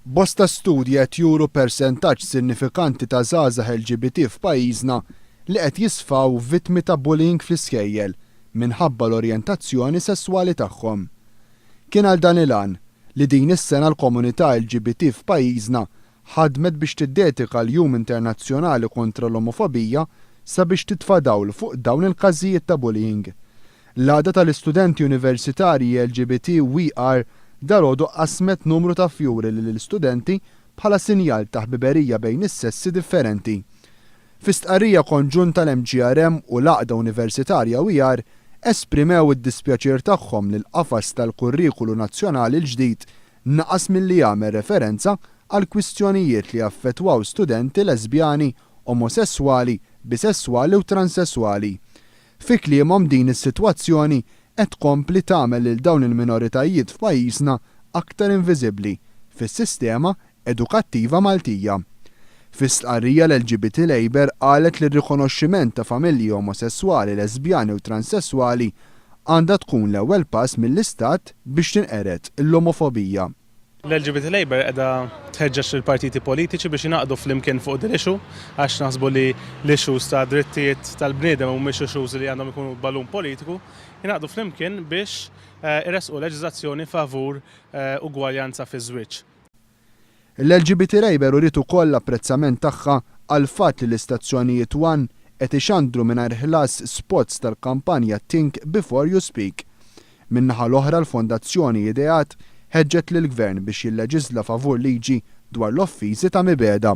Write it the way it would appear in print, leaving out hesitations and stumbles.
Bosta studji qed juru persentaġġ sinifikanti ta' żgħażagħ LGBT f'pajjiżna li qed jisfaw vittmi ta' bullying fl-iskejjel minħabba l-orjentazzjoni sesswali tagħhom. Kien għal dan il-għan li din is-sena l-komunità LGBT f'pajjiżna ħadmet biex tiddedika l-Jum Internazzjonali kontra l-Omofobija sabiex titfa' dawl fuq dawn il-każijiet ta' bullying. L-għada tal-istudenti universitarji LGBT We Are dalgħodu qasmet numru ta' fjuri lill-istudenti bħala sinjal ta' ħbiberija bejn is-sessi differenti. Fi stqarrija konġunta l-MGRM u l-Għaqda Universitarja We Are esprimew id-dispjaċir tagħhom li l-qafas tal-kurrikulu nazzjonali l-ġdid naqas milli jagħmel referenza għal kwistjonijiet li affettwaw studenti lesbjani, omosessuali, bisessuali u transessuali. Fi kliemhom din is-sitwazzjoni qed tkompli tagħmel lil dawn il-minoritajiet f'pajjiżna aktar inviżibbli fis-sistema edukattiva Maltija. Fis-stqarrija l-LGBT Labour qalet li r-rikonoxximent ta' familji omosessuali, lesbjani u transessuali għandha tkun l-ewwel pass mill-Istat biex tinqered l-omofobija. L-LGBT Labour qiegħda tħeġġeġ il-partiti politiċi biex jingħaqdu flimkien fuq din issue għax naħsbu li l-issues ta' drittijiet tal-bniedem mhumiex issues li għandhom ikunu balun politiku, jingħaqdu flimkien biex irresqu leġiżlazzjoni favur ugwaljanza fiż-żwieġ. L-LGBT Labour uriet ukoll l-apprezzament tagħha għal fatt li l-istazzjonijiet One qed ixandru mingħajr ħlas spots tal-kampanja Think Before You Speak. Min-naħa l-oħra l-Fondazzjoni Ideat ħeġġet lill-Gvern biex jilleġisla favur liġi dwar l-offiżi ta' mibeda.